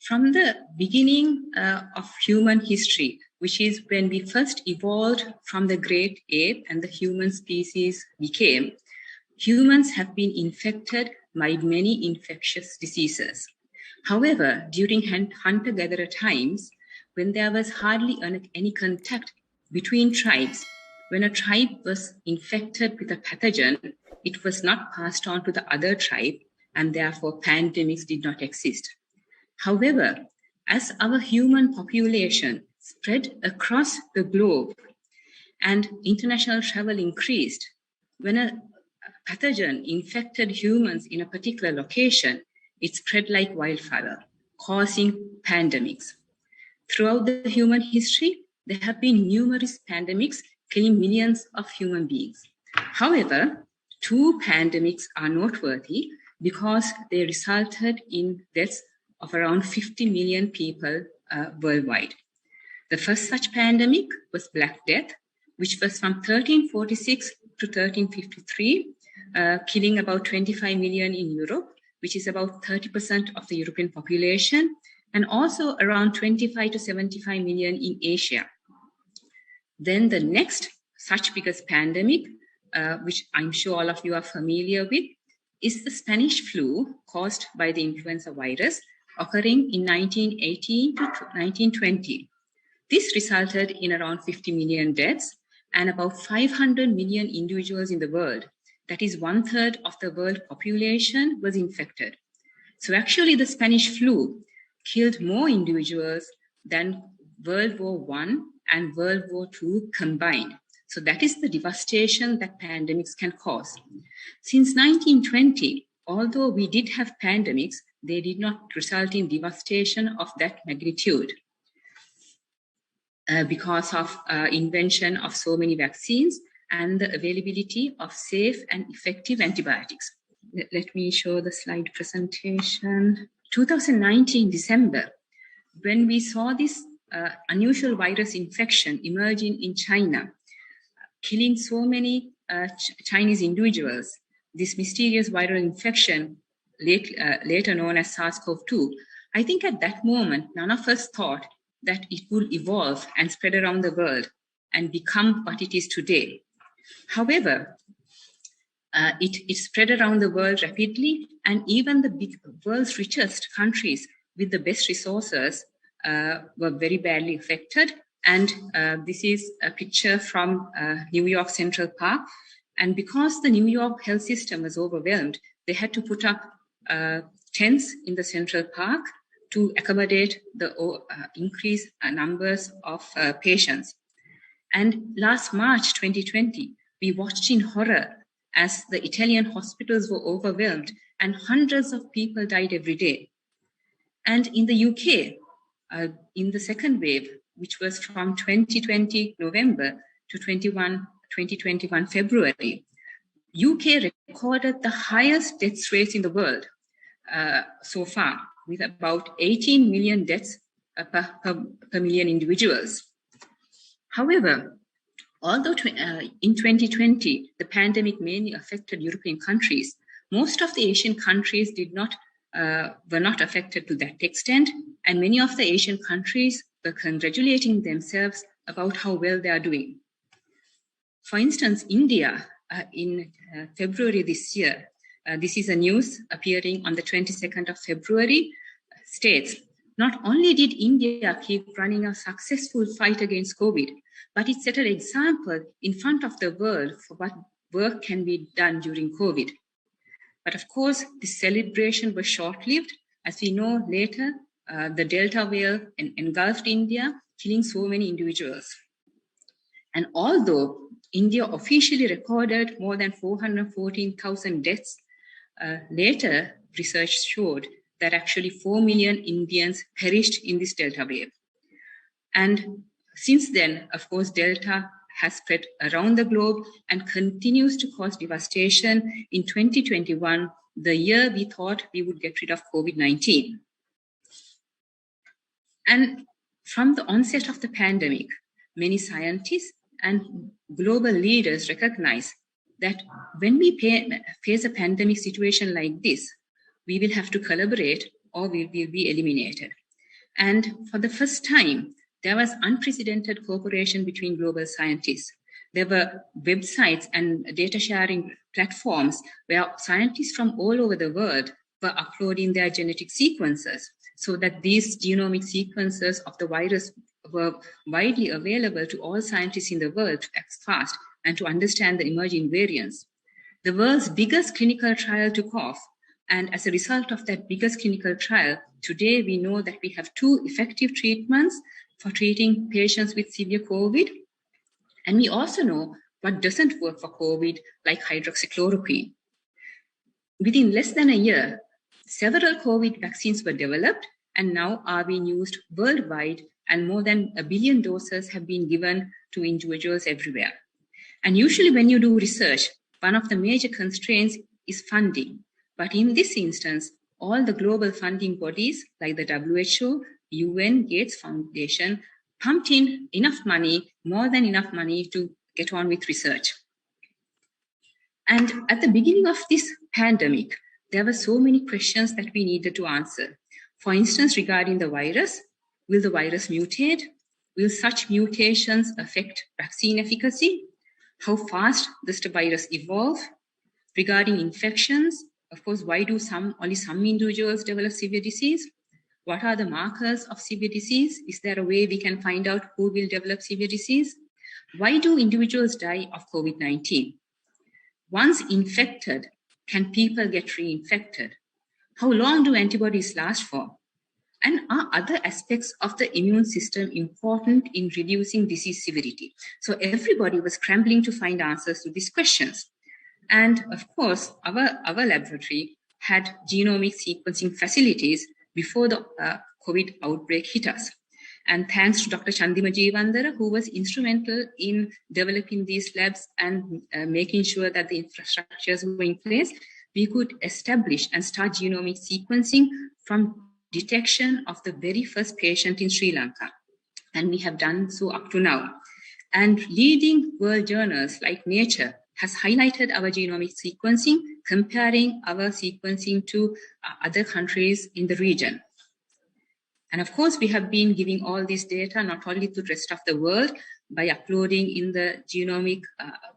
From the beginning of human history, which is when we first evolved from the great ape and the human species became, humans have been infected by many infectious diseases. However, during hunter-gatherer times, when there was hardly any contact between tribes, when a tribe was infected with a pathogen, it was not passed on to the other tribe, and therefore pandemics did not exist. However, as our human population spread across the globe and international travel increased, when a pathogen infected humans in a particular location, it spread like wildfire, causing pandemics. Throughout the human history, there have been numerous pandemics killing millions of human beings. However, 2 pandemics are noteworthy because they resulted in deaths of around 50 million people worldwide. The first such pandemic was Black Death, which was from 1346 to 1353, killing about 25 million in Europe, which is about 30% of the European population, and also around 25 to 75 million in Asia. Then the next such biggest pandemic, which I'm sure all of you are familiar with, is the Spanish flu caused by the influenza virus, occurring in 1918 to 1920. This resulted in around 50 million deaths and about 500 million individuals in the world. That is 1/3 of the world population was infected. So actually the Spanish flu killed more individuals than World War I and World War II combined. So that is the devastation that pandemics can cause. Since 1920, although we did have pandemics, they did not result in devastation of that magnitude because of invention of so many vaccines and the availability of safe and effective antibiotics. Let me show the slide presentation. 2019 December, when we saw this unusual virus infection emerging in China, killing so many Chinese individuals, this mysterious viral infection, later known as SARS-CoV-2, I think at that moment, none of us thought that it would evolve and spread around the world and become what it is today. However, it spread around the world rapidly, and even the world's richest countries with the best resources were very badly affected. And this is a picture from New York Central Park. And because the New York health system was overwhelmed, they had to put up tents in the Central Park to accommodate the increased numbers of patients. And last March 2020, we watched in horror as the Italian hospitals were overwhelmed and hundreds of people died every day. And in the UK, in the second wave, which was from 2020 November to 2021 February, UK recorded the highest death rates in the world so far, with about 18 million deaths per million individuals. However, although in 2020, the pandemic mainly affected European countries, most of the Asian countries were not affected to that extent, and many of the Asian countries were congratulating themselves about how well they are doing. For instance, India, in February this year, this is a news appearing on the 22nd of February, states, not only did India keep running a successful fight against COVID, but it set an example in front of the world for what work can be done during COVID. But of course, this celebration was short-lived. As we know later, the Delta wave engulfed India, killing so many individuals. And although India officially recorded more than 414,000 deaths, later research showed that actually 4 million Indians perished in this Delta wave. And since then, of course, Delta has spread around the globe and continues to cause devastation in 2021, the year we thought we would get rid of COVID-19. And from the onset of the pandemic, many scientists and global leaders recognize that when we face a pandemic situation like this, we will have to collaborate or we will be eliminated. And for the first time, there was unprecedented cooperation between global scientists. There were websites and data sharing platforms where scientists from all over the world were uploading their genetic sequences so that these genomic sequences of the virus were widely available to all scientists in the world to act fast and to understand the emerging variants. The world's biggest clinical trial took off. And as a result of that biggest clinical trial, today we know that we have 2 effective treatments for treating patients with severe COVID. And we also know what doesn't work for COVID, like hydroxychloroquine. Within less than a year, several COVID vaccines were developed and now are being used worldwide, and more than 1 billion doses have been given to individuals everywhere. And usually when you do research, one of the major constraints is funding. But in this instance, all the global funding bodies like the WHO, UN, Gates Foundation, pumped in enough money, more than enough money to get on with research. And at the beginning of this pandemic, there were so many questions that we needed to answer. For instance, regarding the virus, will the virus mutate? Will such mutations affect vaccine efficacy? How fast does the virus evolve? Regarding infections, of course, why do only some individuals develop severe disease? What are the markers of severe disease? Is there a way we can find out who will develop severe disease? Why do individuals die of COVID-19? Once infected, can people get reinfected? How long do antibodies last for? And are other aspects of the immune system important in reducing disease severity? So everybody was scrambling to find answers to these questions. And of course, our laboratory had genomic sequencing facilities before the COVID outbreak hit us. And thanks to Dr. Chandima Jeevandara, who was instrumental in developing these labs and making sure that the infrastructures were in place, we could establish and start genomic sequencing from detection of the very first patient in Sri Lanka. And we have done so up to now. And leading world journals like Nature has highlighted our genomic sequencing, comparing our sequencing to other countries in the region. And of course, we have been giving all this data not only to the rest of the world by uploading in the genomic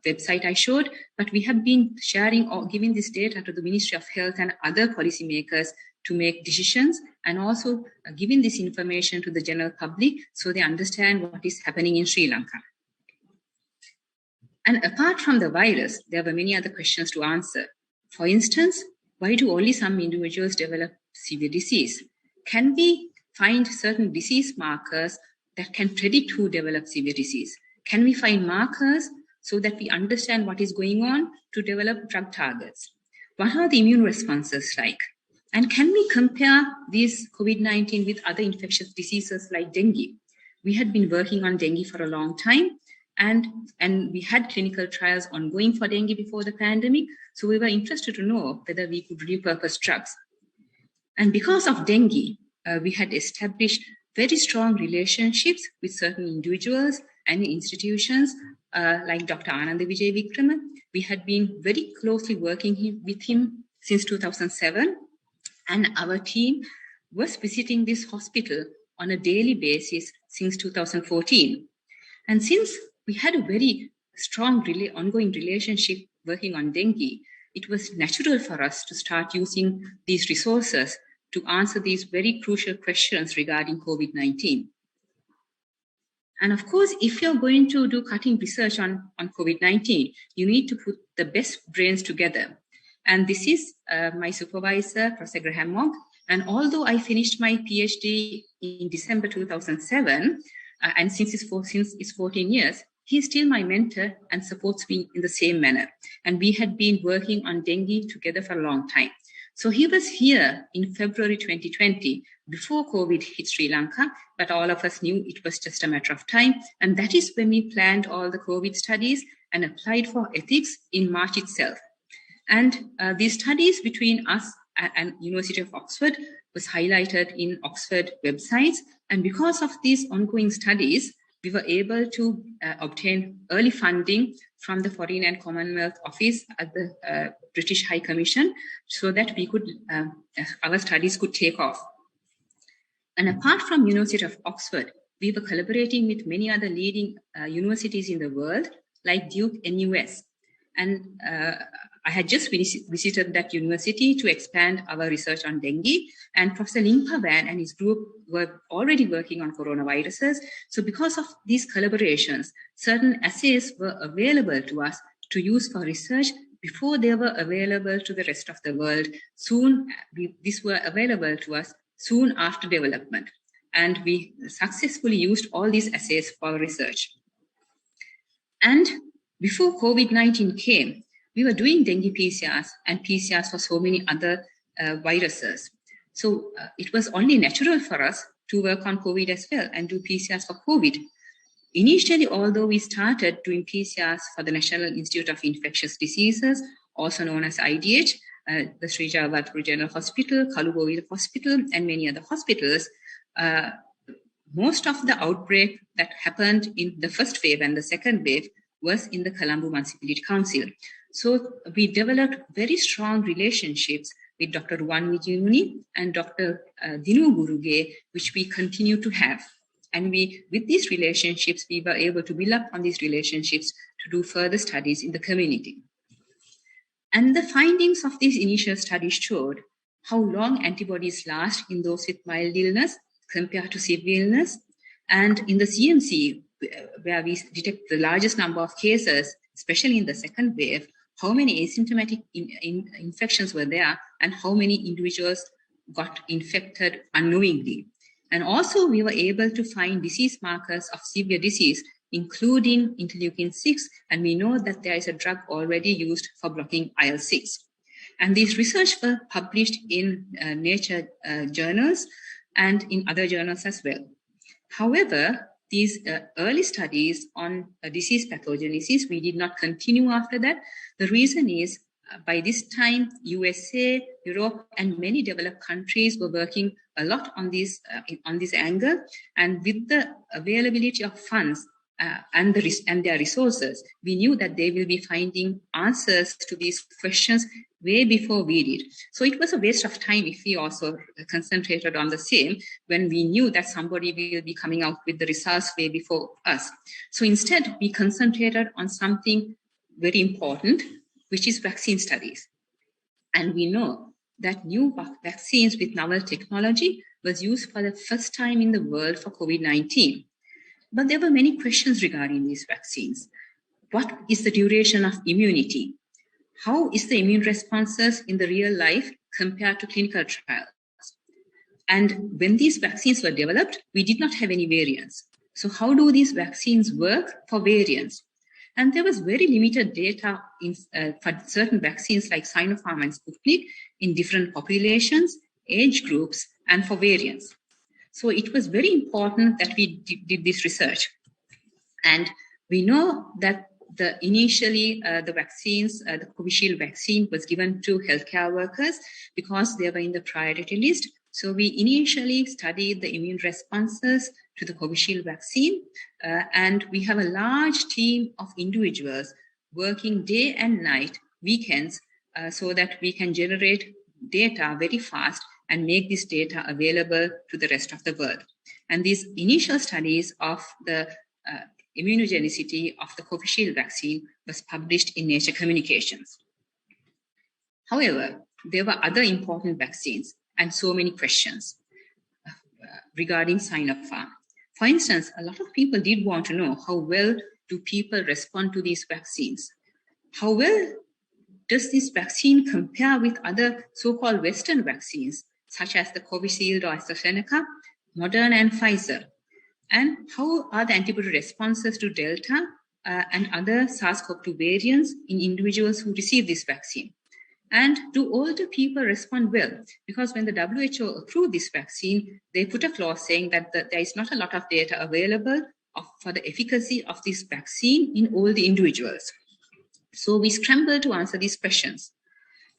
website I showed, but we have been sharing or giving this data to the Ministry of Health and other policymakers to make decisions, and also giving this information to the general public so they understand what is happening in Sri Lanka. And apart from the virus, there were many other questions to answer. For instance, why do only some individuals develop severe disease? Can we find certain disease markers that can predict who develops severe disease? Can we find markers so that we understand what is going on to develop drug targets? What are the immune responses like? And can we compare this COVID-19 with other infectious diseases like dengue? We had been working on dengue for a long time, and we had clinical trials ongoing for dengue before the pandemic. So we were interested to know whether we could repurpose drugs. And because of dengue, we had established very strong relationships with certain individuals and institutions like Dr. Ananda Vijay Vikrama. We had been very closely working with him since 2007. And our team was visiting this hospital on a daily basis since 2014. And since we had a very strong ongoing relationship working on dengue, it was natural for us to start using these resources to answer these very crucial questions regarding COVID-19. And of course, if you're going to do cutting research on COVID-19, you need to put the best brains together. And this is my supervisor, Professor Graham Mogg. And although I finished my PhD in December 2007, and since it's 14 years, he's still my mentor and supports me in the same manner. And we had been working on dengue together for a long time. So he was here in February 2020, before COVID hit Sri Lanka, but all of us knew it was just a matter of time. And that is when we planned all the COVID studies and applied for ethics in March itself. And these studies between us and University of Oxford was highlighted in Oxford websites. And because of these ongoing studies, we were able to obtain early funding from the Foreign and Commonwealth Office at the British High Commission so that we could, our studies could take off. And apart from University of Oxford, we were collaborating with many other leading universities in the world, like Duke NUS. And I had just visited that university to expand our research on dengue, and Professor Limpavan and his group were already working on coronaviruses. So because of these collaborations, certain assays were available to us to use for research before they were available to the rest of the world. These were available to us soon after development. And we successfully used all these assays for research. And before COVID-19 came, we were doing dengue PCRs and PCRs for so many other viruses. So it was only natural for us to work on COVID as well and do PCRs for COVID. Initially, although we started doing PCRs for the National Institute of Infectious Diseases, also known as IDH, the Sri Jayawardenepura General Hospital, Colombo Hospital, and many other hospitals, most of the outbreak that happened in the first wave and the second wave was in the Colombo Municipality Council. So we developed very strong relationships with Dr. Ruwan Wijayamuni and Dr. Dinu Guruge, which we continue to have. And with these relationships, we were able to build up on these relationships to do further studies in the community. And the findings of these initial studies showed how long antibodies last in those with mild illness compared to severe illness. And in the CMC, where we detect the largest number of cases, especially in the second wave, how many asymptomatic infections were there and how many individuals got infected unknowingly. And also we were able to find disease markers of severe disease, including interleukin-6, and we know that there is a drug already used for blocking IL-6. And these research were published in Nature journals and in other journals as well. However, these early studies on disease pathogenesis, we did not continue after that. The reason is, by this time, USA, Europe, and many developed countries were working a lot on this angle. And with the availability of funds and their resources, we knew that they will be finding answers to these questions way before we did. So it was a waste of time if we also concentrated on the same when we knew that somebody will be coming out with the results way before us. So instead, we concentrated on something very important, which is vaccine studies. And we know that new vaccines with novel technology was used for the first time in the world for COVID-19. But there were many questions regarding these vaccines. What is the duration of immunity? How is the immune responses in the real life compared to clinical trials? And when these vaccines were developed, we did not have any variants. So how do these vaccines work for variants? And there was very limited data for certain vaccines like Sinopharm and Sputnik in different populations, age groups, and for variants. So it was very important that we did this research. And we know that initially the vaccines, the Covishield vaccine was given to healthcare workers because they were in the priority list. So we initially studied the immune responses to the Covishield vaccine, and we have a large team of individuals working day and night, weekends, so that we can generate data very fast and make this data available to the rest of the world. And these initial studies of the immunogenicity of the Covishield vaccine was published in Nature Communications. However, there were other important vaccines and so many questions regarding Sinopharm. For instance, a lot of people did want to know how well do people respond to these vaccines? How well does this vaccine compare with other so-called Western vaccines, such as the Covishield or AstraZeneca, Moderna and Pfizer? And how are the antibody responses to Delta and other SARS-CoV-2 variants in individuals who receive this vaccine? And do older people respond well? Because when the WHO approved this vaccine, they put a clause saying that there is not a lot of data available for the efficacy of this vaccine in older individuals. So we scrambled to answer these questions.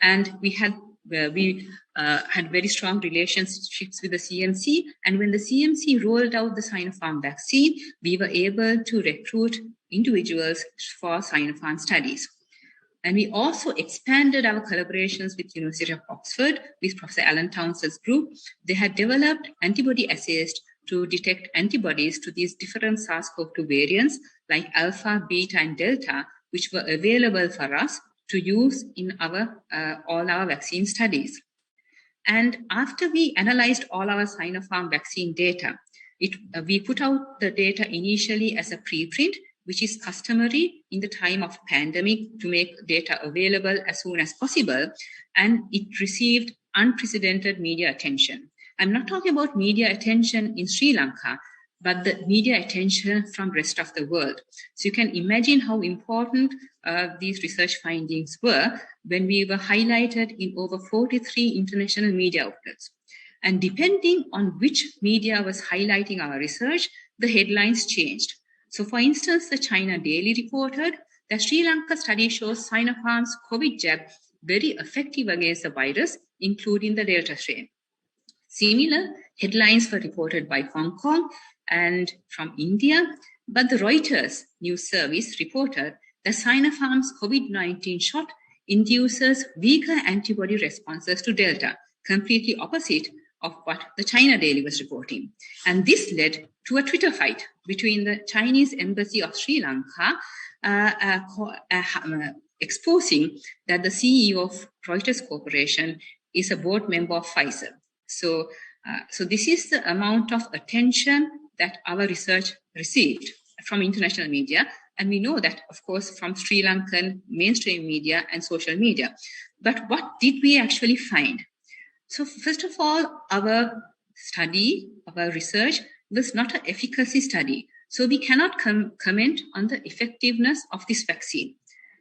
And we had very strong relationships with the CMC. And when the CMC rolled out the Sinopharm vaccine, we were able to recruit individuals for Sinopharm studies. And we also expanded our collaborations with University of Oxford, with Professor Alan Townsend's group. They had developed antibody assays to detect antibodies to these different SARS-CoV-2 variants like alpha, beta, and delta, which were available for us to use in our all our vaccine studies. And after we analyzed all our Sinopharm vaccine data, we put out the data initially as a preprint, which is customary in the time of pandemic to make data available as soon as possible. And it received unprecedented media attention. I'm not talking about media attention in Sri Lanka, but the media attention from the rest of the world. So you can imagine how important these research findings were when we were highlighted in over 43 international media outlets. And depending on which media was highlighting our research, the headlines changed. So for instance, the China Daily reported that Sri Lanka study shows Sinopharm's COVID jab very effective against the virus, including the Delta strain. Similar headlines were reported by Hong Kong and from India, but the Reuters news service reported that Sinopharm's COVID-19 shot induces weaker antibody responses to Delta, completely opposite of what the China Daily was reporting. And this led to a Twitter fight between the Chinese Embassy of Sri Lanka, exposing that the CEO of Reuters Corporation is a board member of Pfizer. So this is the amount of attention that our research received from international media. And we know that, of course, from Sri Lankan mainstream media and social media. But what did we actually find? So first of all, our study, our research was not an efficacy study. So we cannot comment on the effectiveness of this vaccine.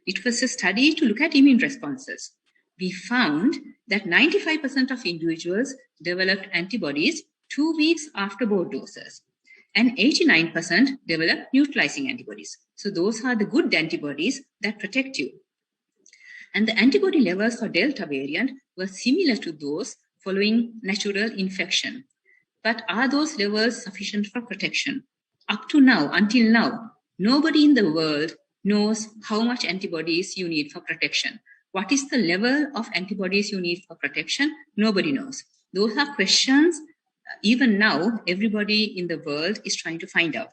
It was a study to look at immune responses. We found that 95% of individuals developed antibodies 2 weeks after both doses, and 89% developed neutralizing antibodies. So those are the good antibodies that protect you. And the antibody levels for Delta variant were similar to those following natural infection. But are those levels sufficient for protection? Up to now, until now, nobody in the world knows how much antibodies you need for protection. What is the level of antibodies you need for protection? Nobody knows. Those are questions, even now, everybody in the world is trying to find out.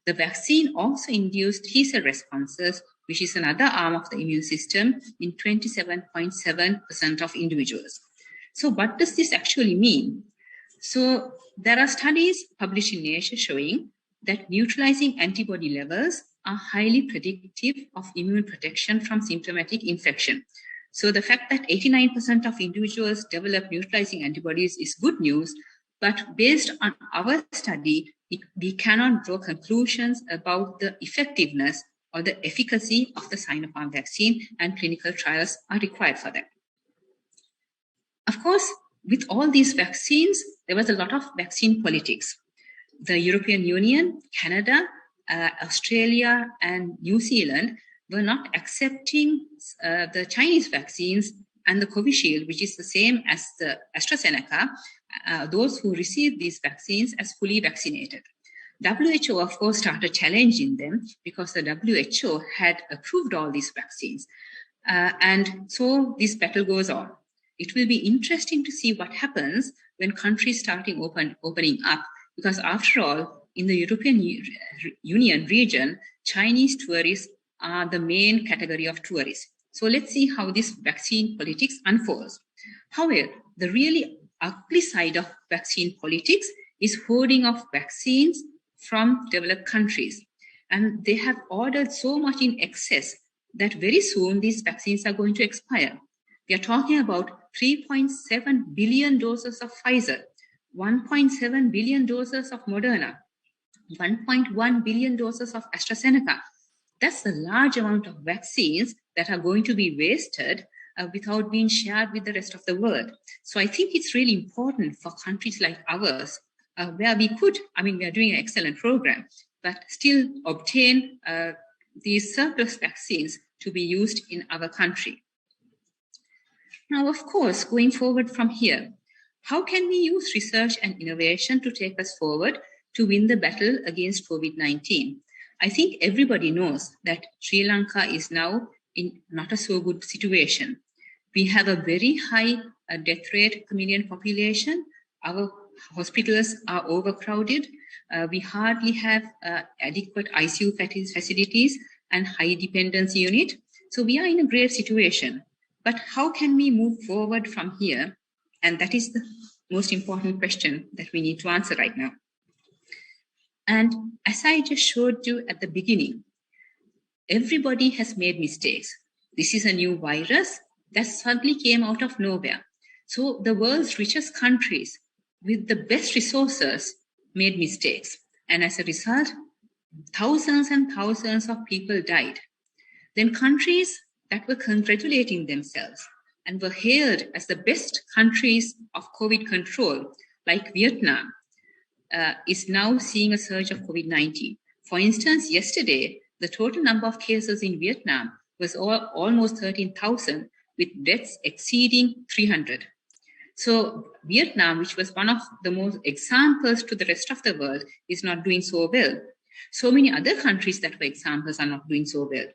The vaccine also induced T-cell responses, which is another arm of the immune system, in 27.7% of individuals. So what does this actually mean? So there are studies published in Nature showing that neutralizing antibody levels are highly predictive of immune protection from symptomatic infection. So the fact that 89% of individuals develop neutralizing antibodies is good news, but based on our study, we cannot draw conclusions about the effectiveness or the efficacy of the Sinopharm vaccine, and clinical trials are required for that. Of course, with all these vaccines, there was a lot of vaccine politics. The European Union, Canada, Australia, and New Zealand were not accepting the Chinese vaccines and the Covishield, which is the same as the AstraZeneca, those who received these vaccines as fully vaccinated. WHO, of course, started challenging them because the WHO had approved all these vaccines. And so this battle goes on. It will be interesting to see what happens when countries starting opening up, because after all, in the European Union region, Chinese tourists are the main category of tourists. So let's see how this vaccine politics unfolds. However, the really ugly side of vaccine politics is hoarding of vaccines from developed countries. And they have ordered so much in excess that very soon these vaccines are going to expire. We are talking about 3.7 billion doses of Pfizer, 1.7 billion doses of Moderna, 1.1 billion doses of AstraZeneca. That's a large amount of vaccines that are going to be wasted without being shared with the rest of the world. So I think it's really important for countries like ours, where we could, we are doing an excellent program, but still obtain these surplus vaccines to be used in our country. Now, of course, going forward from here, how can we use research and innovation to take us forward to win the battle against COVID-19? I think everybody knows that Sri Lanka is now in not a so good situation. We have a very high death rate per million population. Our hospitals are overcrowded. We hardly have adequate ICU facilities and high dependency unit. So we are in a grave situation. But how can we move forward from here? And that is the most important question that we need to answer right now. And as I just showed you at the beginning, everybody has made mistakes. This is a new virus that suddenly came out of nowhere. So the world's richest countries with the best resources made mistakes. And as a result, thousands and thousands of people died. Then countries that were congratulating themselves and were hailed as the best countries of COVID control, like Vietnam, is now seeing a surge of COVID-19. For instance, yesterday, the total number of cases in Vietnam was almost 13,000, with deaths exceeding 300. So Vietnam, which was one of the most examples to the rest of the world, is not doing so well. So many other countries that were examples are not doing so well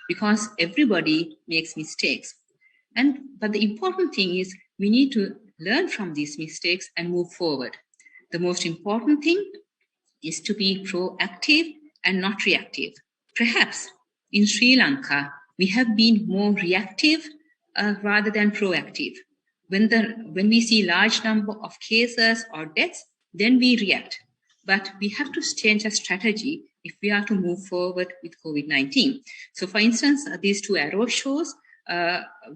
because everybody makes mistakes. But the important thing is we need to learn from these mistakes and move forward. The most important thing is to be proactive and not reactive. Perhaps in Sri Lanka, we have been more reactive rather than proactive. When we see large number of cases or deaths, then we react. But we have to change our strategy if we are to move forward with COVID-19. So for instance, these two arrows shows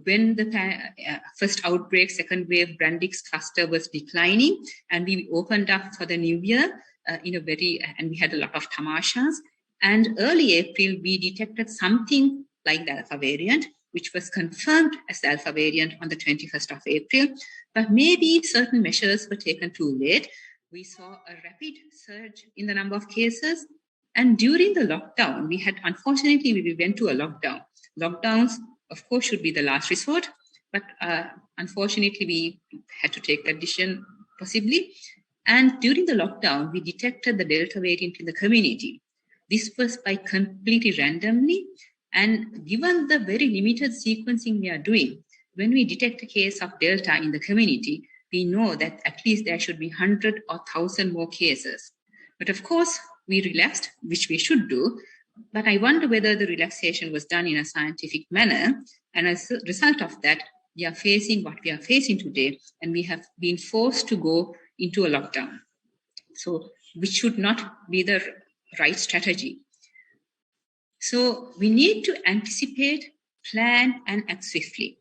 when the first outbreak, second wave, Brandix cluster was declining, and we opened up for the new year and we had a lot of tamashas. And early April, we detected something like the alpha variant, which was confirmed as the alpha variant on the 21st of April. But maybe certain measures were taken too late. We saw a rapid surge in the number of cases. And during the lockdown, unfortunately, we went to a lockdown. Lockdowns, of course, should be the last resort. But unfortunately, we had to take that decision possibly. And during the lockdown, we detected the Delta variant in the community. This was by completely randomly. And given the very limited sequencing we are doing, when we detect a case of Delta in the community, we know that at least there should be 100 or 1,000 more cases. But of course, we relaxed, which we should do. But I wonder whether the relaxation was done in a scientific manner. And as a result of that, we are facing what we are facing today. And we have been forced to go into a lockdown. So, which should not be the right strategy. So we need to anticipate, plan, and act swiftly.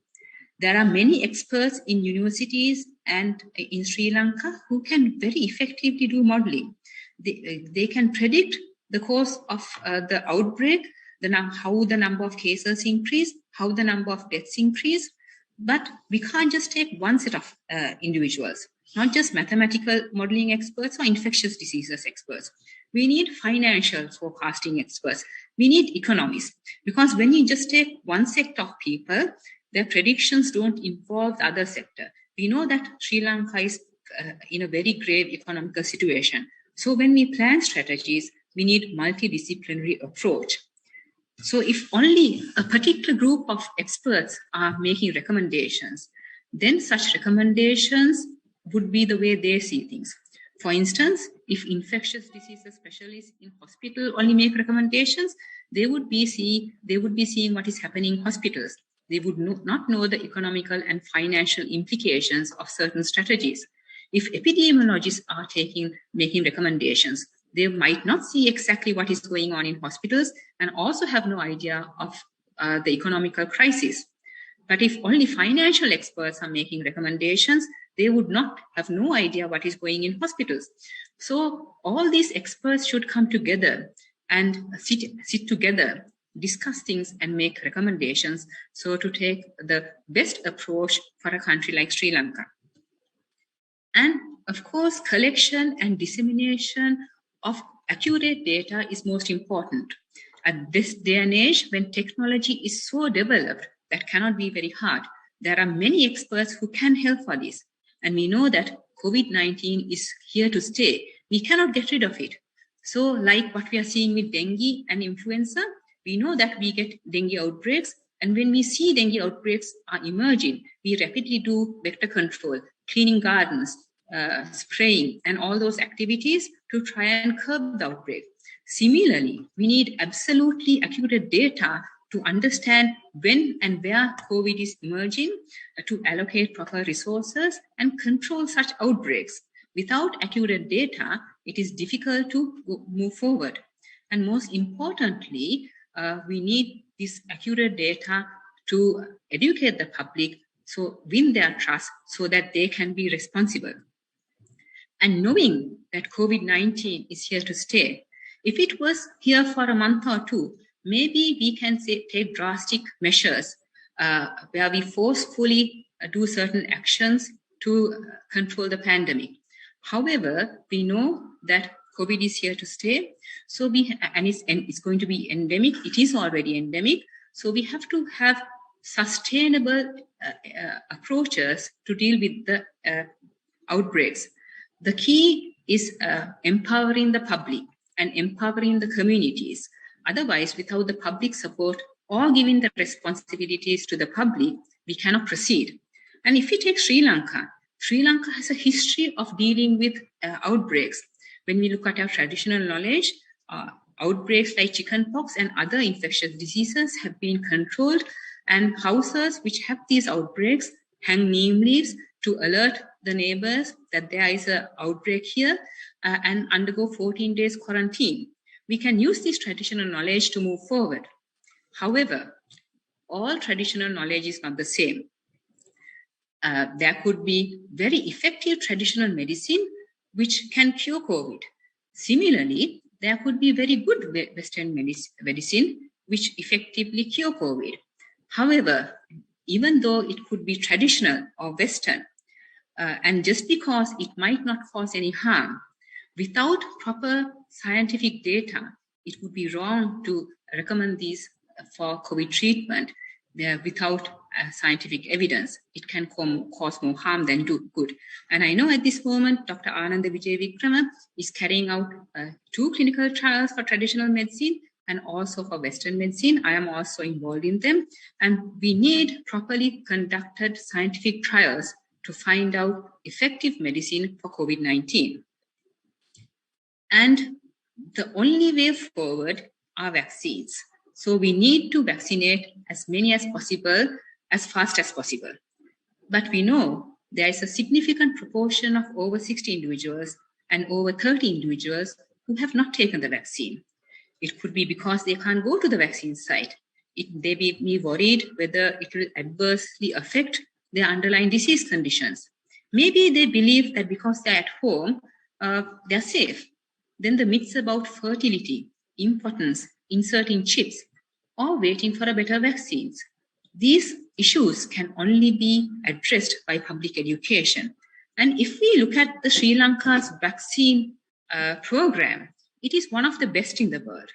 There are many experts in universities and in Sri Lanka who can very effectively do modeling. They can predict the course of the outbreak, how the number of cases increase, how the number of deaths increase. But we can't just take one set of individuals, not just mathematical modeling experts or infectious diseases experts. We need financial forecasting experts. We need economists, because when you just take one sector of people, their predictions don't involve the other sector. We know that Sri Lanka is in a very grave economical situation. So when we plan strategies, we need multidisciplinary approach. So if only a particular group of experts are making recommendations, then such recommendations would be the way they see things. For instance, if infectious diseases specialists in hospital only make recommendations, they would be seeing what is happening in hospitals. They would not know the economical and financial implications of certain strategies. If epidemiologists are making recommendations, they might not see exactly what is going on in hospitals and also have no idea of the economical crisis. But if only financial experts are making recommendations, they would not have no idea what is going in hospitals. So all these experts should come together and sit together, discuss things and make recommendations, so to take the best approach for a country like Sri Lanka. And of course, collection and dissemination of accurate data is most important. At this day and age, when technology is so developed, that cannot be very hard. There are many experts who can help for this. And we know that COVID-19 is here to stay. We cannot get rid of it. So like what we are seeing with dengue and influenza, we know that we get dengue outbreaks, And when we see dengue outbreaks are emerging, we rapidly do vector control, cleaning gardens, spraying, and all those activities to try and curb the outbreak. Similarly, we need absolutely accurate data to understand when and where COVID is emerging, to allocate proper resources and control such outbreaks. Without accurate data, it is difficult to move forward. And most importantly, we need this accurate data to educate the public, so win their trust so that they can be responsible. And knowing that COVID-19 is here to stay, if it was here for a month or two, maybe we can take drastic measures where we forcefully do certain actions to control the pandemic. However, we know that COVID is here to stay, so it's going to be endemic. It is already endemic, so we have to have sustainable approaches to deal with the outbreaks. The key is empowering the public and empowering the communities. Otherwise, without the public support or giving the responsibilities to the public, we cannot proceed. And if we take Sri Lanka has a history of dealing with outbreaks. When we look at our traditional knowledge, outbreaks like chickenpox and other infectious diseases have been controlled, and houses which have these outbreaks hang neem leaves to alert the neighbors that there is an outbreak here and undergo 14 days quarantine. We can use this traditional knowledge to move forward. However, all traditional knowledge is not the same. There could be very effective traditional medicine which can cure COVID. Similarly, there could be very good Western medicine which effectively cure COVID. However, even though it could be traditional or Western, and just because it might not cause any harm, without proper scientific data, it would be wrong to recommend these for COVID treatment without scientific evidence. It can cause more harm than do good. And I know at this moment, Dr. Ananda Vijayvikrama is carrying out 2 clinical trials for traditional medicine and also for Western medicine. I am also involved in them. And we need properly conducted scientific trials to find out effective medicine for COVID-19. And the only way forward are vaccines. So we need to vaccinate as many as possible, as fast as possible. But we know there is a significant proportion of over 60 individuals and over 30 individuals who have not taken the vaccine. It could be because they can't go to the vaccine site. They may be worried whether it will adversely affect their underlying disease conditions. Maybe they believe that because they're at home, they're safe. Then the myths about fertility, impotence, inserting chips, or waiting for a better vaccines. These issues can only be addressed by public education. And if we look at the Sri Lanka's vaccine program, it is one of the best in the world.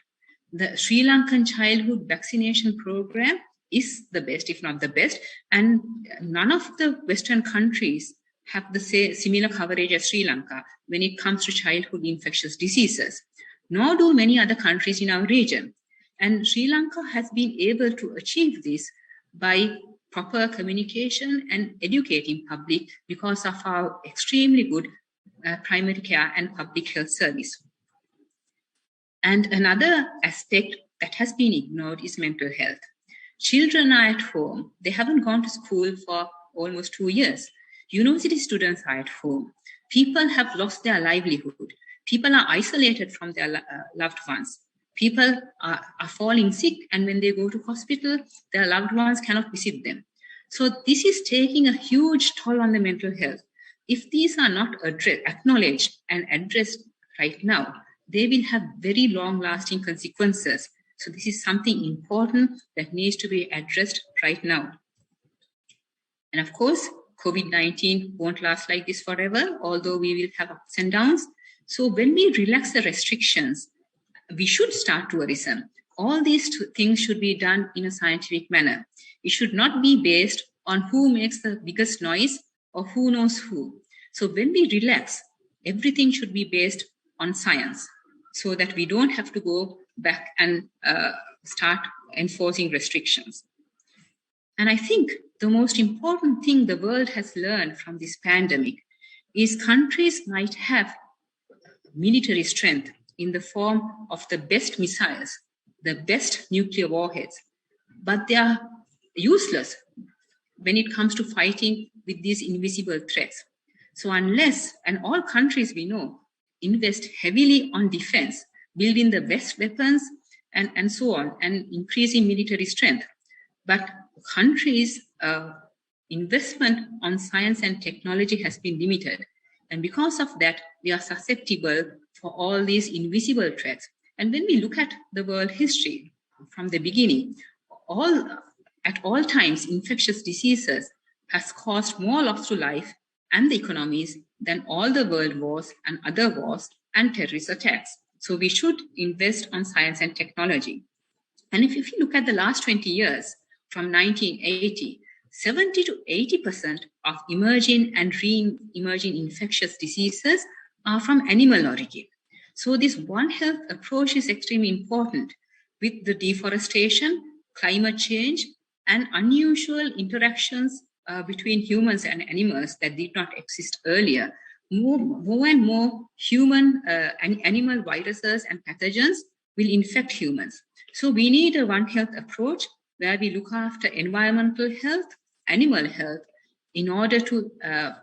The Sri Lankan childhood vaccination program is the best, if not the best, and none of the Western countries have the similar coverage as Sri Lanka when it comes to childhood infectious diseases, nor do many other countries in our region. And Sri Lanka has been able to achieve this by proper communication and educating public because of our extremely good primary care and public health service. And another aspect that has been ignored is mental health. Children are at home. They haven't gone to school for almost 2 years. University students are at home. People have lost their livelihood. People are isolated from their loved ones. People are falling sick, and when they go to hospital, their loved ones cannot visit them. So this is taking a huge toll on the mental health. If these are not acknowledged and addressed right now, they will have very long-lasting consequences. So this is something important that needs to be addressed right now. And of course, COVID-19 won't last like this forever, although we will have ups and downs. So when we relax the restrictions, we should start tourism. All these things should be done in a scientific manner. It should not be based on who makes the biggest noise or who knows who. So when we relax, everything should be based on science so that we don't have to go back and start enforcing restrictions. And I think the most important thing the world has learned from this pandemic is countries might have military strength in the form of the best missiles, the best nuclear warheads, but they are useless when it comes to fighting with these invisible threats. So unless, and all countries we know, invest heavily on defense, building the best weapons and so on, and increasing military strength, but countries' investment on science and technology has been limited. And because of that, we are susceptible for all these invisible threats. And when we look at the world history from the beginning, at all times, infectious diseases has caused more loss to life and the economies than all the world wars and other wars and terrorist attacks. So we should invest on science and technology. And if you look at the last 20 years, from 1980, 70 to 80% of emerging and re-emerging infectious diseases are from animal origin. So this One Health approach is extremely important with the deforestation, climate change, and unusual interactions between humans and animals that did not exist earlier. More and more human and animal viruses and pathogens will infect humans. So we need a One Health approach where we look after environmental health, animal health, in order to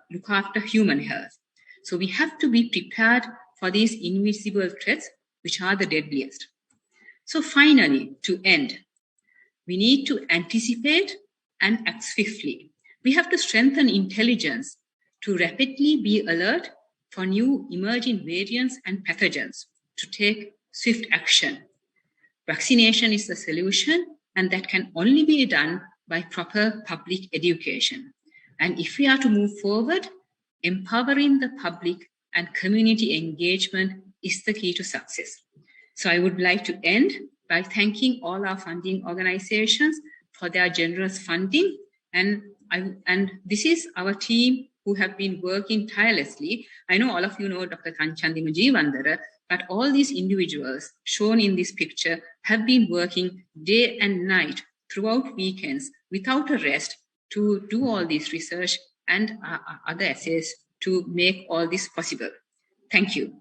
look after human health. So we have to be prepared for these invisible threats, which are the deadliest. So finally, to end, we need to anticipate and act swiftly. We have to strengthen intelligence to rapidly be alert for new emerging variants and pathogens to take swift action. Vaccination is the solution, and that can only be done by proper public education. And if we are to move forward, empowering the public and community engagement is the key to success. So I would like to end by thanking all our funding organizations for their generous funding. And this is our team who have been working tirelessly. I know all of you know Dr. Kanchandima Jeevandara, but all these individuals shown in this picture have been working day and night throughout weekends without a rest to do all this research and other essays to make all this possible. Thank you.